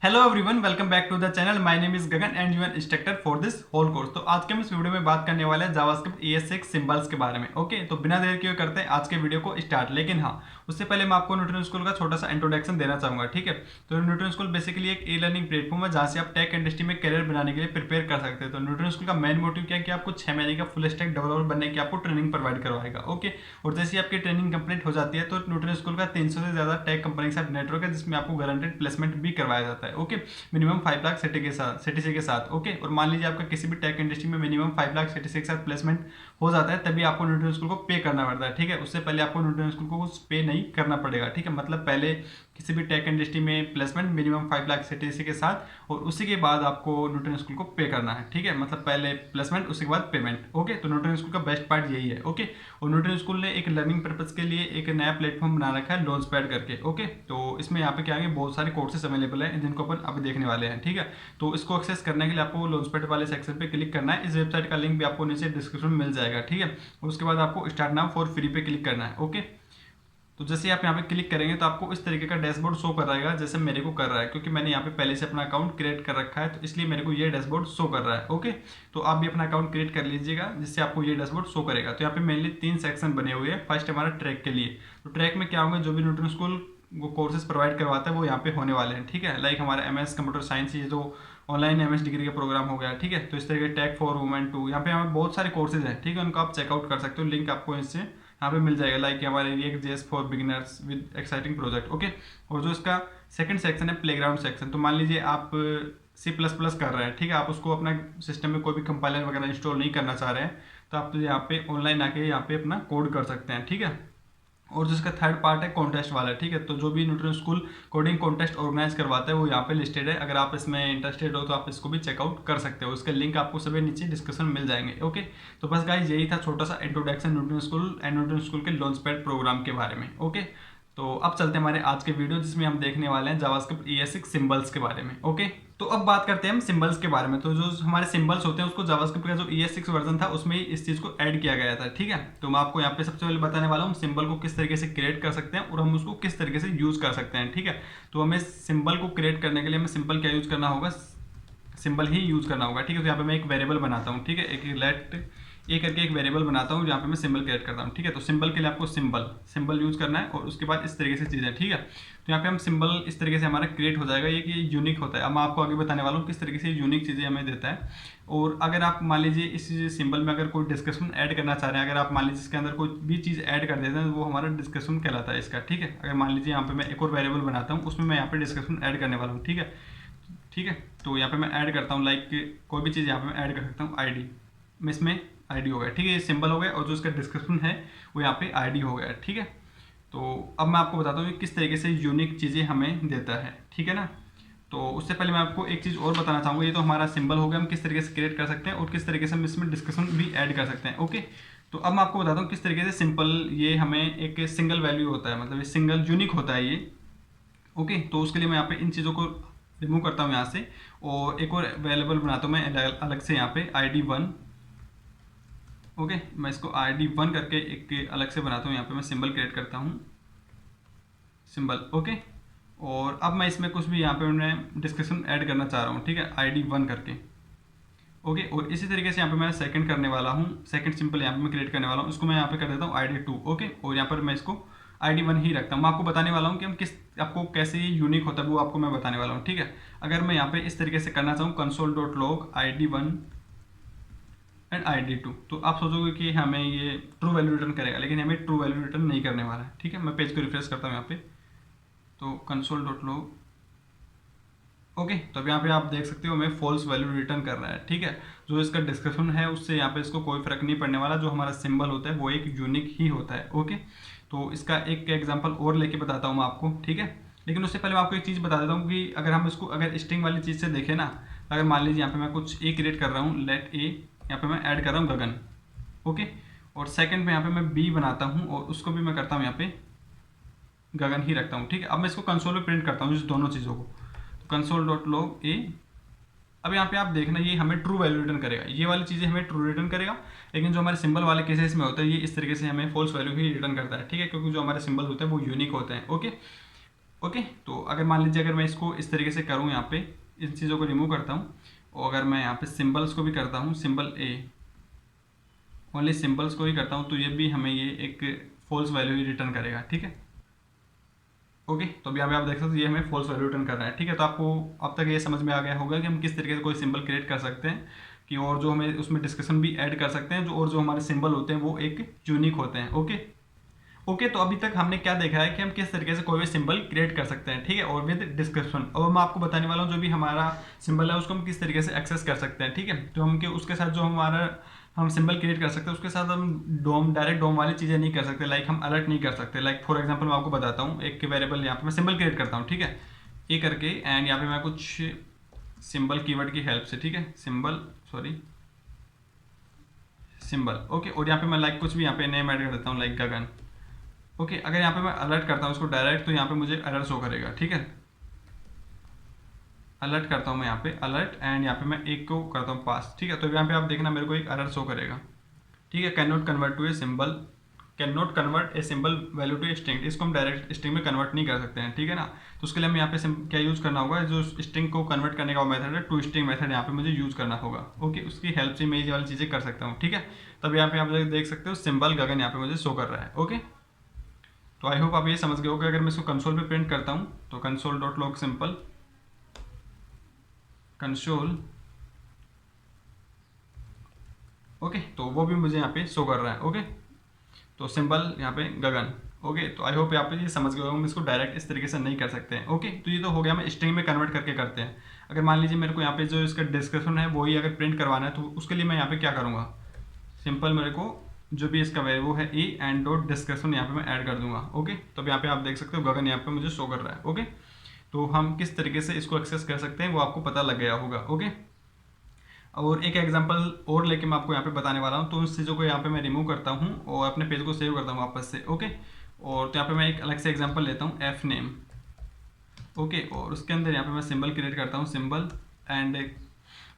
Hello everyone, welcome back to the channel. My name is Gagan and you are instructor for this whole course. तो आज के हम इस video में बात करने वाले हैं जावास्क्रिप्ट ES6 सिंबल्स के बारे में। ओके, तो बिना देर किए करते हैं आज के वीडियो को स्टार्ट। लेकिन हाँ, उससे पहले मैं आपको न्यूटन स्कूल का छोटा सा इंट्रोडक्शन देना चाहूंगा। ठीक है, तो न्यूटन स्कूल बेसिकली एक ई लर्निंग प्लेटफॉर्म है जहाँ से आप टेक इंडस्ट्री में करियर बनाने के लिए प्रिपेयर कर सकते हैं। तो न्यूटन स्कूल का मेन मोटिव क्या है कि आपको 6 महीने का फुल स्टैक डेवलपर बनने की आपको ट्रेनिंग प्रोवाइड करवाएगा। ओके, और जैसे ही आपकी ट्रेनिंग कंप्लीट हो जाती है तो न्यूटन स्कूल का 300 से ज्यादा टेक कंपनी के साथ नेटवर्क है जिसमें आपको गारंटेड प्लेसमेंट भी करवाया जाता है। ओके, मिनिमम 5 लाख सीटीसी के साथ। ओके, और मान लीजिए आपका किसी भी टेक इंडस्ट्री में मिनिमम 5 लाख सीटीसी के साथ प्लेसमेंट हो जाता है तभी आपको न्यूटन स्कूल को पे करना पड़ता है। ठीक है, उससे पहले आपको न्यूटन स्कूल को कुछ पे नहीं करना पड़ेगा। ठीक है, मतलब पहले किसी भी टेक इंडस्ट्री में प्लेसमेंट मिनिमम 5 लाख सीटीसी के साथ और उसी के बाद आपको न्यूटन स्कूल को पे करना है। ठीक है, मतलब पहले प्लेसमेंट उसके बाद पेमेंट। ओके, तो न्यूटन स्कूल का बेस्ट पार्ट यही है। ओके, और न्यूटन स्कूल ने एक लर्निंग पर्पज के लिए एक नया प्लेटफॉर्म बना रखा है लॉन्च पैड करके। ओके, तो इसमें यहाँ पे क्या है, बहुत सारे कोर्सेज अवेलेबल है जिनको अपन अभी देखने वाले हैं। ठीक है, तो इसको एक्सेस करने के लिए आपको लॉन्च पैड वाले सेक्शन पे क्लिक करना है। इस वेबसाइट का लिंक भी आपको नीचे डिस्क्रिप्शन में मिल जाएगा। ठीक है, उसके बाद आपको स्टार्ट नाउ फॉर फ्री पे क्लिक करना है। ओके, तो जैसे आप यहाँ पे क्लिक करेंगे तो आपको इस तरीके का डैशबोर्ड शो कर रहेगा जैसे मेरे को कर रहा है, क्योंकि मैंने यहाँ पे पहले से अपना अकाउंट क्रिएट कर रखा है तो इसलिए मेरे को ये डैशबोर्ड शो कर रहा है। ओके, तो आप भी अपना अकाउंट क्रिएट कर लीजिएगा जिससे आपको ये डैशबोर्ड शो करेगा। तो यहाँ पे मेनली 3 सेक्शन बने हुए हैं। फर्स्ट हमारा ट्रैक के लिए, तो ट्रैक में क्या होंगे, जो भी न्यूटन स्कूल वो कोर्सेज प्रोवाइड करवाता है वो यहाँ पे होने वाले हैं। ठीक है, लाइक हमारा MS कंप्यूटर साइंस, ये जो ऑनलाइन MS डिग्री का प्रोग्राम हो गया। ठीक है, तो इस तरह के टेक फॉर वुमेन 2 यहाँ पे हमें बहुत सारे कोर्सेज हैं। ठीक है, उनको आप चेकआउट कर सकते हो, लिंक आपको इससे यहाँ पे मिल जाएगा। लाइक हमारे react JS for beginners with exciting project. Okay, और जो इसका सेकंड सेक्शन है प्लेग्राउंड सेक्शन, तो मान लीजिए आप C++ कर रहे हैं। ठीक है, आप उसको अपना सिस्टम में कोई भी कंपाइलर वगैरह इंस्टॉल नहीं करना चाह रहे हैं तो आप यहाँ पे ऑनलाइन आके यहाँ पे अपना कोड कर सकते हैं। ठीक है, और जिसका थर्ड पार्ट है कॉन्टेस्ट वाला। ठीक है, तो जो भी Newton School coding contest organize करवाता है वो यहाँ पे लिस्टेड है। अगर आप इसमें इंटरेस्टेड हो तो आप इसको भी चेकआउट कर सकते हो। इसके लिंक आपको सभी नीचे डिस्क्रिप्शन में मिल जाएंगे। ओके, तो बस गाइज यही था छोटा सा introduction Newton school and Newton school के लॉन्च पैड प्रोग्राम के बारे में। ओके, तो अब चलते हैं हमारे आज के वीडियो जिसमें हम देखने वाले हैं जावास्क्रिप्ट ES6 सिंबल्स के बारे में। ओके, तो अब बात करते हैं हम सिंबल्स के बारे में। तो जो हमारे सिंबल्स होते हैं उसको जावास्क्रिप्ट का जो ES6 वर्जन था उसमें इस चीज को ऐड किया गया था। ठीक है, तो मैं आपको यहाँ पे सबसे पहले बताने वाला हूँ सिंबल को किस तरीके से क्रिएट कर सकते हैं और हम उसको किस तरीके से यूज कर सकते हैं। ठीक है, तो हमें सिंबल को क्रिएट करने के लिए हमें सिंपल क्या यूज करना होगा, सिंबल ही यूज करना होगा। ठीक है, तो यहाँ पे मैं एक वेरिएबल बनाता हूँ। ठीक है, एक लेट ए करके एक वेरिएबल बनाता हूँ जहाँ पे मैं सिंबल क्रिएट करता हूँ। ठीक है, तो सिंबल के लिए आपको सिंबल यूज करना है और उसके बाद इस तरीके से चीज़ें। ठीक है, तो यहाँ पे हम सिंबल इस तरीके से हमारा क्रिएट हो जाएगा। ये कि यूनिक होता है। अब मैं आपको आगे बताने वाला हूँ किस तरीके से यूनिक चीज़ें हमें देता है। और अगर आप मान लीजिए इस सिंबल में अगर कोई डिस्क्रिप्शन ऐड करना चाह रहे हैं, अगर आप मान लीजिए इसके अंदर कोई भी चीज़ ऐड कर देते हैं तो वो हमारा डिस्क्रिप्शन कहलाता है इसका। ठीक है, अगर मान लीजिए यहाँ पे मैं एक और वेरिएबल बनाता हूँ उसमें मैं यहाँ पे डिस्क्रिप्शन ऐड करने वाला हूँ। ठीक है, ठीक है, तो यहाँ पे मैं ऐड करता हूँ लाइक कोई भी चीज़ यहाँ पे मैं ऐड कर सकता हूँ। ID में इसमें ID हो गया। ठीक है, ये सिंबल हो गया और जो इसका डिस्क्रिप्शन है वो यहाँ पे ID हो गया। ठीक है, तो अब मैं आपको बताता हूँ कि किस तरीके से यूनिक चीज़ें हमें देता है। ठीक है ना, तो उससे पहले मैं आपको एक चीज़ और बताना चाहूँगा। ये तो हमारा सिंबल हो गया, हम किस तरीके से क्रिएट कर सकते हैं और किस तरीके से हम इसमें डिस्क्रिप्शन भी ऐड कर सकते हैं। ओके, तो अब मैं आपको बताता हूँ किस तरीके से सिंपल ये हमें एक सिंगल वैल्यू होता है, मतलब ये सिंगल यूनिक होता है ये। ओके, तो उसके लिए मैं यहाँ पे इन चीज़ों को रिमूव करता हूँ यहाँ से और एक और अवेलेबल बनाता हूँ मैं अलग से यहाँ पे ID1। ओके, मैं इसको ID1 करके एक अलग से बनाता हूँ। यहाँ पे मैं सिंबल क्रिएट करता हूँ, सिंबल। ओके, और अब मैं इसमें कुछ भी यहाँ पे मैं डिस्क्रिप्शन ऐड करना चाह रहा हूँ। ठीक है, ID1 करके। ओके, और इसी तरीके से यहाँ पे मैं सेकंड करने वाला हूँ, सेकंड सिंपल यहाँ पे मैं क्रिएट करने वाला हूँ, उसको मैं यहाँ पे कर देता हूँ ID2। ओके, और यहाँ पर मैं इसको ID1 ही रखता हूँ। मैं आपको बताने वाला हूँ कि हम किस आपको कैसे ये यूनिक होता है वो आपको मैं बताने वाला हूँ। ठीक है, अगर मैं यहाँ पे इस तरीके से करना चाहूँ console.log ID1 एंड ID2, तो आप सोचोगे कि हमें ये ट्रू वैल्यू रिटर्न करेगा, लेकिन हमें ट्रू वैल्यू रिटर्न नहीं करने वाला है। ठीक है, मैं पेज को रिफ्रेश करता हूँ यहाँ पे, तो console.log। ओके, तो अब यहाँ पे आप देख सकते हो हमें फॉल्स वैल्यू रिटर्न कर रहा है। ठीक है, जो इसका डिस्क्रिप्शन है उससे यहाँ पे इसको कोई फर्क नहीं पड़ने वाला। जो हमारा सिंबल होता है वो एक यूनिक ही होता है। ओके, तो इसका एक एग्जांपल और लेके बताता हूँ मैं आपको। ठीक है, लेकिन उससे पहले मैं आपको एक चीज़ बता देता हूँ कि अगर हम इसको अगर स्ट्रिंग वाली चीज़ से देखें ना, अगर मान लीजिए यहाँ पे मैं कुछ ए क्रिएट कर रहा हूँ, लेट ए, यहाँ पे मैं ऐड कर रहा हूँ गगन। ओके, और सेकंड में यहाँ पे मैं बी बनाता हूँ और उसको भी मैं करता हूँ यहाँ पे गगन ही रखता हूँ। ठीक है, अब मैं इसको कंसोल में प्रिंट करता हूँ इस दोनों चीज़ों को, तो console.log a। अब यहाँ पे आप देखना ये हमें ट्रू वैल्यू रिटर्न करेगा, ये वाली चीज़ें हमें ट्रू रिटर्न करेगा। लेकिन जो हमारे सिंबल वाले केसेस में होता है ये इस तरीके से हमें फॉल्स वैल्यू ही रिटर्न करता है। ठीक है, क्योंकि जो हमारे सिंबल होते हैं वो यूनिक होते हैं। ओके, ओके, तो अगर मान लीजिए अगर मैं इसको इस तरीके से करूँ, यहाँ पे इन चीज़ों को रिमूव करता हूँ और अगर मैं यहाँ पे सिंबल्स को भी करता हूँ, सिंबल ए, ओनली सिंबल्स को ही करता हूँ, तो ये भी हमें ये एक फॉल्स वैल्यू ही रिटर्न करेगा। ठीक है, ओके, तो अभी यहाँ पे आप देख सकते हो ये हमें फॉल्स वैल्यू रिटर्न कर रहा है। ठीक है, तो आपको अब तक ये समझ में आ गया होगा कि हम किस तरीके से कोई सिंबल क्रिएट कर सकते हैं कि, और जो हमें उसमें डिस्कशन भी ऐड कर सकते हैं, जो और जो हमारे सिंबल होते हैं वो एक यूनिक होते हैं। ओके ओके, तो अभी तक हमने क्या देखा है कि हम किस तरीके से कोई भी सिंबल क्रिएट कर सकते हैं। ठीक है, और विद डिस्क्रिप्शन। अब मैं आपको बताने वाला हूँ जो भी हमारा सिंबल है उसको हम किस तरीके से एक्सेस कर सकते हैं। ठीक है, तो हम उसके साथ जो हमारा हम सिंबल क्रिएट कर सकते हैं उसके साथ हम डायरेक्ट डोम वाली चीज़ें नहीं कर सकते, लाइक हम अलर्ट नहीं कर सकते। लाइक फॉर एग्जाम्पल मैं आपको बताता हूँ, एक वेरिएबल यहाँ पे मैं सिंबल क्रिएट करता हूँ। ठीक है, ये करके एंड यहाँ पे मैं कुछ सिंबल कीवर्ड की हेल्प से, ठीक है, सिंबल ओके, और यहाँ पे मैं लाइक कुछ भी यहाँ पे नेम ऐड कर देता हूँ, लाइक गगन। ओके, अगर यहाँ पे मैं अलर्ट करता हूँ इसको डायरेक्ट, तो यहाँ पे मुझे एरर शो करेगा। ठीक है, अलर्ट करता हूँ मैं यहाँ पे अलर्ट एंड यहाँ पे मैं एक को करता हूँ पास। ठीक है, तो यहाँ पे आप देखना मेरे को एक एरर शो करेगा। ठीक है, can not convert to a symbol, can not convert a symbol value to a string. इसको हम डायरेक्ट स्ट्रिंग में कन्वर्ट नहीं कर सकते हैं। ठीक है ना, तो उसके लिए हमें यहाँ पे क्या यूज़ करना होगा, जो स्ट्रिंग को कन्वर्ट करने का मेथड है टू स्ट्रिंग मेथड, यहाँ पे मुझे यूज़ करना होगा। ओके, उसकी हेल्प से मैं ये वाली चीज़ें कर सकता हूँ। ठीक है, तब यहाँ पे आप देख सकते हो सिंबल गगन यहाँ पे मुझे शो कर रहा है। ओके, तो आई होप आप ये समझ गए हो कि अगर मैं इसको कंसोल पे प्रिंट करता हूँ तो console dot log simple console, okay, तो वो भी मुझे यहाँ पे शो कर रहा है। ओके, तो सिंबल यहाँ पे गगन। ओके, तो आई होप यहाँ पे ये समझ गए हो, हम इसको डायरेक्ट इस तरीके से नहीं कर सकते हैं। ओके, तो ये तो हो गया, हम स्ट्रिंग में कन्वर्ट करके करते हैं। अगर मान लीजिए मेरे को यहाँ पे जो इसका डिस्क्रिप्शन है वही अगर प्रिंट करवाना है, तो उसके लिए मैं यहाँ पे क्या करूँगा, सिंपल मेरे को जो भी इसका वैल्यू है ए एंड डॉट डिस्क्रिप्शन यहाँ पे मैं ऐड कर दूंगा। ओके, तो यहाँ पे आप देख सकते हो गगन यहाँ पे मुझे शो कर रहा है। ओके, तो हम किस तरीके से इसको एक्सेस कर सकते हैं वो आपको पता लग गया होगा। ओके, और एक एग्जांपल और लेके मैं आपको यहाँ पे बताने वाला हूँ। तो उस चीज़ों को यहाँ पे मैं रिमूव करता हूँ और अपने पेज को सेव करता हूँ वापस से। ओके, और तो यहाँ पे मैं एक अलग से एग्जांपल लेता हूँ, एफ नेम। ओके, और उसके अंदर यहाँ पे मैं सिंबल क्रिएट करता हूँ, सिंबल एंड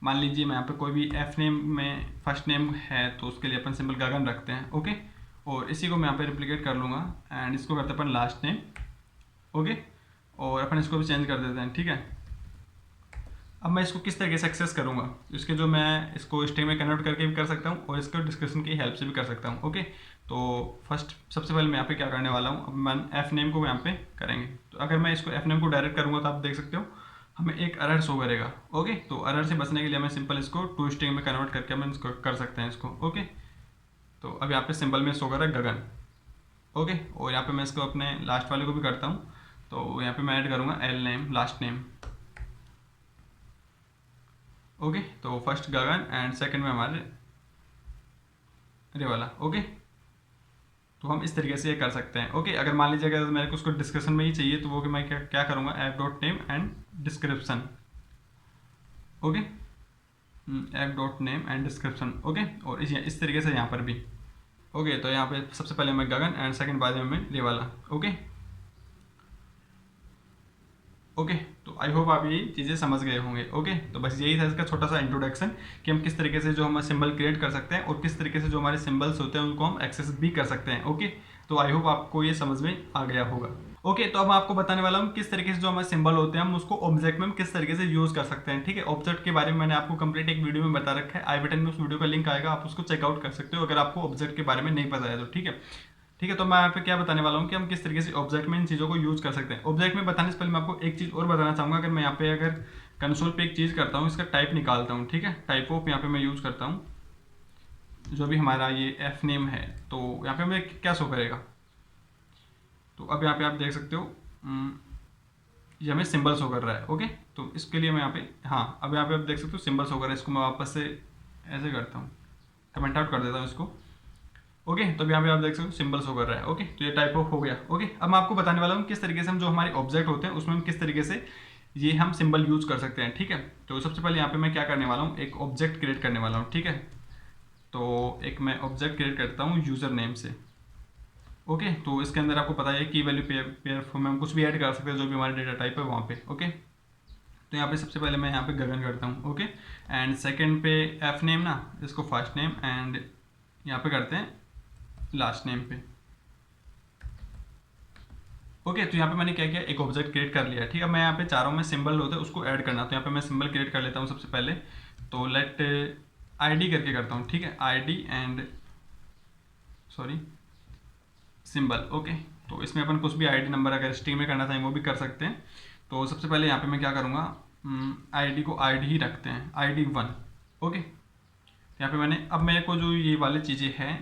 मान लीजिए मैं यहाँ पे कोई भी एफ नेम में फर्स्ट नेम है तो उसके लिए अपन सिंबल गगन रखते हैं। ओके, और इसी को मैं यहाँ पे रिप्लिकेट कर लूँगा एंड इसको करते हैं अपन लास्ट नेम। ओके, और अपन इसको भी चेंज कर देते हैं। ठीक है, अब मैं इसको किस तरीके से एक्सेस करूँगा, इसके जो मैं इसको स्ट्रिंग में कन्वर्ट करके भी कर सकता हूँ और इसको डिस्क्रिप्शन की हेल्प से भी कर सकता हूँ। ओके, तो फर्स्ट सबसे पहले मैं यहाँ पे क्या करने वाला हूँ, अब मैं एफ नेम को यहाँ पे करेंगे। तो अगर मैं इसको एफ नेम को डायरेक्ट करूँगा तो आप देख सकते हो हमें एक एरर शो करेगा। ओके, तो एरर से बचने के लिए हमें सिंपल इसको टू स्ट्रिंग में कन्वर्ट करके हम इसको कर सकते हैं इसको। ओके, तो अब यहाँ पे सिंबल में शो कर रहा है गगन। ओके, और यहाँ पे मैं इसको अपने लास्ट वाले को भी करता हूँ, तो यहाँ पे मैं ऐड करूँगा L name, last name. Okay, तो फर्स्ट गगन एंड सेकंड में हमारे रे वाला। ओके, तो हम इस तरीके से ये कर सकते हैं। ओके, अगर मान लीजिए अगर मेरे को उसको डिस्क्रिप्शन में ही चाहिए तो वो कि मैं क्या करूँगा, F dot name and description. Okay, F dot name and description. Okay, और इस तरीके से यहाँ पर भी। ओके, तो यहाँ पे सबसे पहले मैं गगन एंड सेकंड बाद में मैं रे वाला। ओके ओके, तो आई होप आप ये चीज़ें समझ गए होंगे। ओके, तो बस यही था इसका छोटा सा इंट्रोडक्शन कि हम किस तरीके से जो हम सिंबल क्रिएट कर सकते हैं और किस तरीके से जो हमारे सिंबल्स होते हैं उनको हम एक्सेस भी कर सकते हैं। ओके, तो आई होप आपको ये समझ में आ गया होगा। ओके, तो अब मैं आपको बताने वाला हूँ किस तरीके से जो हमारे सिंबल होते हैं हम उसको ऑब्जेक्ट में हम किस तरीके से यूज़ कर सकते हैं। ठीक है, ऑब्जेक्ट के बारे में मैंने आपको कंप्लीट एक वीडियो में बता रखा है, आई बटन में उस वीडियो का लिंक आएगा, आप उसको चेकआउट कर सकते हो अगर आपको ऑब्जेक्ट के बारे में नहीं पता है तो। ठीक है, ठीक है, तो मैं यहाँ पे क्या बताने वाला हूँ कि हम किस तरीके से ऑब्जेक्ट में इन चीज़ों को यूज़ कर सकते हैं। ऑब्जेक्ट में बताने से पहले मैं आपको एक चीज़ और बताना चाहूँगा। अगर मैं यहाँ पे अगर कंसोल पे एक चीज़ करता हूँ, इसका टाइप निकालता हूँ। ठीक है, टाइप ऑफ यहाँ पे मैं यूज़ करता हूँ, जो भी हमारा ये एफ नेम है, तो यहाँ पे हमें क्या शो करेगा, तो अब यहाँ पे आप देख सकते हो ये हमें सिंबल शो कर रहा है। ओके, तो इसके लिए मैं यहाँ पे हाँ, अब यहाँ पे आप देख सकते हो सिंबल शो कर रहा है। इसको मैं वापस से ऐसे करता हूँ, कमेंट आउट कर देता हूँ इसको। ओके, तो यहाँ पे आप देख सकते हो सिंबल शो कर रहा है। ओके, तो ये टाइप ऑफ हो गया। ओके, अब मैं आपको बताने वाला हूँ किस तरीके से हम जो हमारे ऑब्जेक्ट होते हैं उसमें हम किस तरीके से ये हम सिंबल यूज कर सकते हैं। ठीक है, तो सबसे पहले यहाँ पे मैं क्या करने वाला हूँ, एक ऑब्जेक्ट क्रिएट करने वाला हूँ। ठीक है, तो एक मैं ऑब्जेक्ट क्रिएट करता हूँ यूजर नेम से। ओके, तो इसके अंदर आपको पता है की वैल्यू पेयर फॉर्म में हम कुछ भी ऐड कर सकते हैं जो भी हमारे डेटा टाइप है वहाँ पे। ओके, तो यहाँ पे सबसे पहले मैं यहाँ पे गगन करता हूँ। ओके, एंड सेकेंड पे एफ नेम ना, इसको फर्स्ट नेम एंड यहाँ पे करते हैं लास्ट नेम पे। ओके, तो यहाँ पे मैंने क्या किया, एक ऑब्जेक्ट क्रिएट कर लिया। ठीक है, मैं यहाँ पे चारों में सिंबल होता है उसको ऐड करना, तो यहाँ पे मैं सिंबल क्रिएट कर लेता हूँ सबसे पहले। तो लेट आईडी करके करता हूँ। ठीक है, ID and sorry symbol. Okay, तो इसमें अपन कुछ भी आईडी नंबर अगर स्ट्रिंग में करना चाहें वो भी कर सकते हैं। तो सबसे पहले यहाँ पे मैं क्या करूँगा, आईडी को आईडी ही रखते हैं, आईडी 1। ओके, यहाँ पे मैंने अब मेरे को जो ये वाली चीज़ें हैं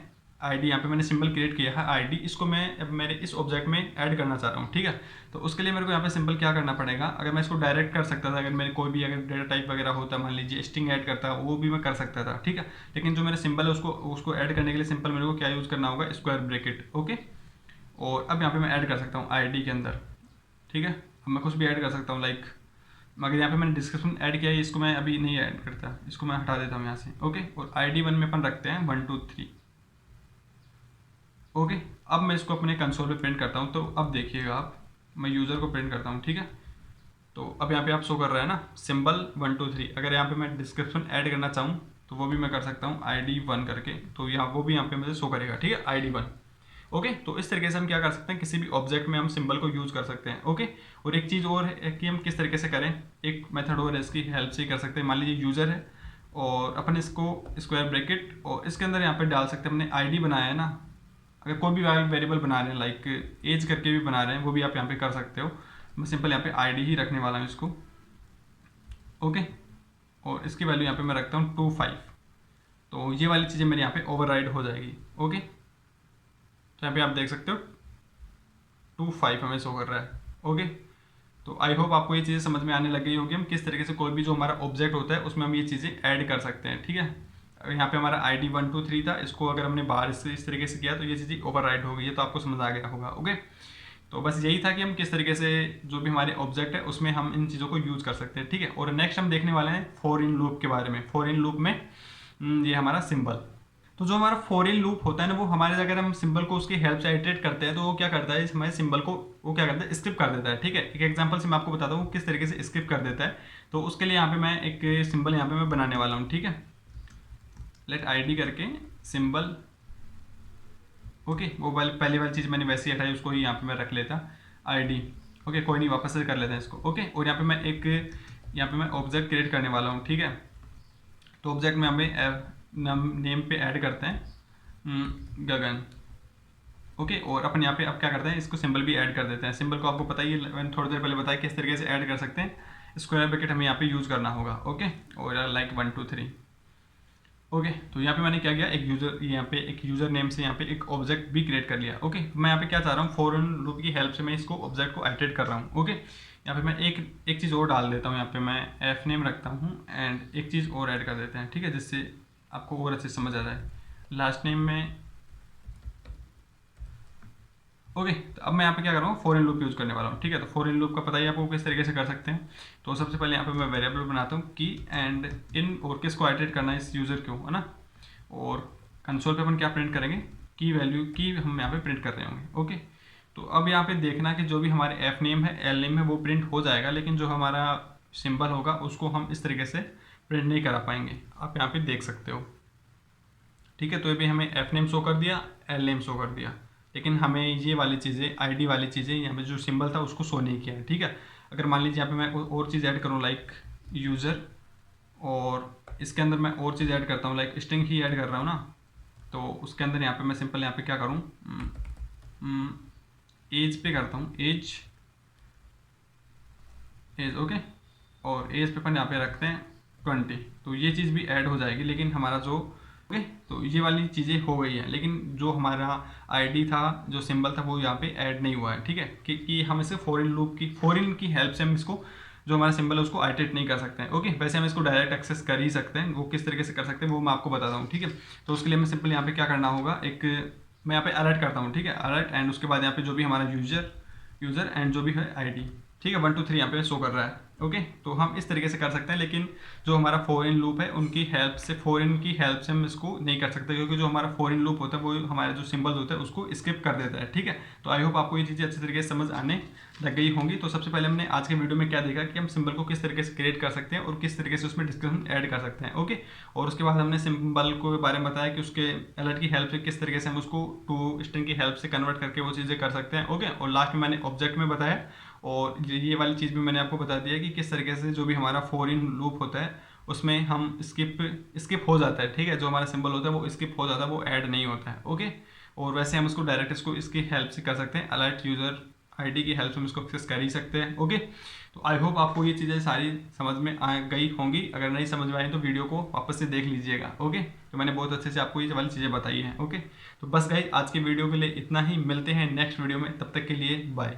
आईडी, यहाँ पे मैंने सिंबल क्रिएट किया है आईडी, इसको मैं अब मेरे इस ऑब्जेक्ट में ऐड करना चाह रहा हूँ। ठीक है, तो उसके लिए मेरे को यहाँ पे सिंपल क्या करना पड़ेगा, अगर मैं इसको डायरेक्ट कर सकता था, अगर मेरे कोई भी अगर डेटा टाइप वगैरह होता, मान लीजिए स्ट्रिंग ऐड करता, वो भी मैं कर सकता था। ठीक है, लेकिन जो मेरा सिंबल है उसको ऐड करने के लिए सिंपल मेरे को क्या यूज़ करना होगा, स्क्वायर ब्रैकेट। ओके, और अब यहाँ पे मैं ऐड कर सकता हूँ आईडी के अंदर। ठीक है, अब मैं कुछ भी ऐड कर सकता हूँ, लाइक मगर यहाँ पे मैंने डिस्क्रिप्शन ऐड किया है, इसको मैं अभी नहीं ऐड करता, इसको मैं हटा देता हूँ यहाँ से। ओके, और आईडी 1 में अपन रखते हैं 1 2 3। ओके, अब मैं इसको अपने कंसोल पे प्रिंट करता हूँ। तो अब देखिएगा आप, मैं यूज़र को प्रिंट करता हूँ। ठीक है, तो अब यहाँ पे आप शो कर रहा है ना सिंबल 1 2 3। अगर यहाँ पे मैं डिस्क्रिप्शन ऐड करना चाहूँ तो वो भी मैं कर सकता हूँ आईडी 1 करके, तो यहाँ वो भी यहाँ पे मुझे शो करेगा। ठीक है, आईडी 1। ओके, तो इस तरीके से हम क्या कर सकते हैं, किसी भी ऑब्जेक्ट में हम सिंबल को यूज़ कर सकते हैं। ओके, और एक चीज़ और है कि हम किस तरीके से करें, एक मेथड और है, इसकी हेल्प से ही कर सकते हैं। मान लीजिए यूज़र है और अपन इसको स्क्वायर ब्रैकेट और इसके अंदर यहाँ पे डाल सकते हैं, हमने आईडी बनाया है ना, अगर कोई भी वेरिएबल बना रहे हैं लाइक एज करके भी बना रहे हैं, वो भी आप यहाँ पे कर सकते हो। मैं सिंपल यहाँ पे आईडी ही रखने वाला हूँ इसको। ओके, और इसकी वैल्यू यहाँ पे मैं रखता हूँ 25। तो ये वाली चीज़ें मेरी यहाँ पे ओवरराइड हो जाएगी। ओके, तो यहाँ पे आप देख सकते हो 25 हमें शो कर रहा है। ओके, तो आई होप आपको ये चीज़ें समझ में आने लग गई होगी, हम किस तरीके से कोई भी जो हमारा ऑब्जेक्ट होता है उसमें हम ये चीज़ें ऐड कर सकते हैं। ठीक है, यहाँ पे हमारा आईडी 1 2 3 था, इसको अगर हमने बाहर इस तरीके से किया तो ये चीज़ें ओवरराइड हो गई है, तो आपको समझ आ गया होगा। ओके, तो बस यही था कि हम किस तरीके से जो भी हमारे ऑब्जेक्ट है उसमें हम इन चीज़ों को यूज़ कर सकते हैं। ठीक है, और नेक्स्ट हम देखने वाले हैं फॉर इन लूप के बारे में। फॉर इन लूप में ये हमारा सिंबल, तो जो हमारा फॉर इन लूप होता है ना, वो हमारे अगर हम सिंबल को उसकी हेल्प से आइटरेट करते हैं तो वो क्या करता है, इस हमारे सिंबल को वो क्या करता है, स्किप कर देता है। ठीक है, एक एग्जांपल से मैं आपको बताता हूँ किस तरीके से स्किप कर देता है। तो उसके लिए यहाँ पे मैं एक सिंबल यहाँ पे मैं बनाने वाला हूँ। ठीक है, लेट आईडी करके सिंबल। ओके, वो पहली वाली चीज़ मैंने वैसे ही हटाई, उसको ही यहाँ पे मैं रख लेता आईडी। ओके, कोई नहीं, वापस से कर लेते हैं इसको। ओके, और यहाँ पे मैं एक यहाँ पे मैं ऑब्जेक्ट क्रिएट करने वाला हूँ। ठीक है, तो ऑब्जेक्ट में हमें नेम पे ऐड करते हैं गगन। ओके, और अपन यहाँ पे अब क्या करते हैं, इसको सिंबल भी ऐड कर देते हैं। सिंबल को आपको पता ही है, मैंने थोड़ी देर पहले बताया किस तरीके से ऐड कर सकते हैं, स्क्वायर ब्रैकेट हमें यहाँ पे यूज़ करना होगा। ओके, और लाइक 1 2 3। ओके, तो यहाँ पे मैंने क्या किया, एक यूज़र यहाँ पे एक यूज़र नेम से यहाँ पे एक ऑब्जेक्ट भी क्रिएट कर लिया। ओके, मैं यहाँ पे क्या चाह रहा हूँ, फॉर इन लूप की हेल्प से मैं इसको ऑब्जेक्ट को आइटरेट कर रहा हूँ। ओके, यहाँ पे मैं एक चीज़ और डाल देता हूँ, यहाँ पे मैं एफ नेम रखता हूँ एंड एक चीज़ और ऐड कर देते हैं। ठीक है, जिससे आपको और अच्छे समझ आ जाए। लास्ट नेम में ओके, तो अब मैं यहाँ पे क्या कर रहा हूँ, फॉर इन लूप यूज़ करने वाला हूँ। ठीक है, तो फॉर इन लूप का पता ही आपको किस तरीके से कर सकते हैं। तो सबसे पहले यहाँ पे मैं वेरिएबल बनाता हूँ की एंड इन, और किसको आइटरेट करना है, इस यूज़र को, है ना। और कंसोल पे अपन क्या प्रिंट करेंगे, की वैल्यू की हम यहाँ पे प्रिंट कर रहे होंगे। ओके, तो अब यहाँ पे देखना कि जो भी हमारे एफ नेम है, एल नेम है, वो प्रिंट हो जाएगा, लेकिन जो हमारा सिंबल होगा उसको हम इस तरीके से प्रिंट नहीं करा पाएंगे। आप यहाँ पे देख सकते हो। ठीक है, तो ये भी हमें एफ नेम शो कर दिया, एल नेम शो कर दिया, लेकिन हमें ये वाली चीज़ें, आईडी वाली चीज़ें, यहाँ पे जो सिंबल था उसको शो नहीं किया है। ठीक है, अगर मान लीजिए यहाँ पे मैं और चीज़ ऐड करूँ लाइक यूज़र, और इसके अंदर मैं और चीज़ ऐड करता हूँ लाइक स्ट्रिंग ही ऐड कर रहा हूँ ना, तो उसके अंदर यहाँ पे मैं सिंपल यहाँ पे क्या करूँ, एज पे करता हूँ, एज। ओके, और एज पे अपन यहाँ पे रखते हैं 20। तो ये चीज़ भी ऐड हो जाएगी, लेकिन हमारा जो ओके, तो ये वाली चीज़ें हो गई हैं, लेकिन जो हमारा आईडी था, जो सिंबल था, वो यहाँ पे ऐड नहीं हुआ है। ठीक है, कि हम इसे फॉर इन की हेल्प से हम इसको जो हमारा सिंबल है उसको आइटरेट नहीं कर सकते हैं। ओके, वैसे हम इसको डायरेक्ट एक्सेस कर ही सकते हैं, वो किस तरीके से कर सकते हैं वो मैं आपको बताता हूँ। ठीक है, तो उसके लिए मैं सिंपल यहाँ पे क्या करना होगा, एक मैं यहाँ पे अलर्ट करता हूँ। ठीक है, अलर्ट, एंड उसके बाद यहाँ पे जो भी हमारा यूज़र एंड जो भी है आईडी। ठीक है, 1 2 3 यहाँ पे शो कर रहा है। ओके, तो हम इस तरीके से कर सकते हैं, लेकिन जो हमारा फॉरेन लूप है उनकी हेल्प से, फॉरेन की हेल्प से हम इसको नहीं कर सकते, क्योंकि जो हमारा फॉरेन लूप होता है वो हमारे जो सिंबल्स होते हैं उसको स्किप कर देता है। ठीक है, तो आई होप आपको ये चीज़ें अच्छी तरीके से समझ आने लग गई होंगी। तो सबसे पहले हमने आज के वीडियो में क्या देखा कि हम सिंबल को किस तरीके से क्रिएट कर सकते हैं और किस तरीके से उसमें डिस्क्रिप्शन ऐड कर सकते हैं। ओके, और उसके बाद हमने सिंबल के बारे में बताया कि उसके अलर्ट की हेल्प से किस तरीके से हम उसको टू स्ट्रिंग की हेल्प से कन्वर्ट करके वो चीज़ें कर सकते हैं। ओके, और लास्ट में मैंने ऑब्जेक्ट में बताया, और ये वाली चीज़ भी मैंने आपको बता दिया कि किस तरीके से जो भी हमारा फॉरेन लूप होता है उसमें हम स्किप हो जाता है। ठीक है, जो हमारा सिंबल होता है वो स्किप हो जाता है, वो ऐड नहीं होता है। ओके, और वैसे हम इसको डायरेक्ट इसकी हेल्प से कर सकते हैं, अलर्ट यूज़र आईडी की हेल्प से हम इसको एक्सेस कर ही सकते हैं। ओके, तो आई होप आपको ये चीज़ें सारी समझ में आ गई होंगी। अगर नहीं समझ में आई तो वीडियो को वापस से देख लीजिएगा। ओके, तो मैंने बहुत अच्छे से आपको ये वाली चीज़ें बताई हैं। ओके, तो बस गाइस आज के वीडियो के लिए इतना ही, मिलते हैं नेक्स्ट वीडियो में, तब तक के लिए बाय।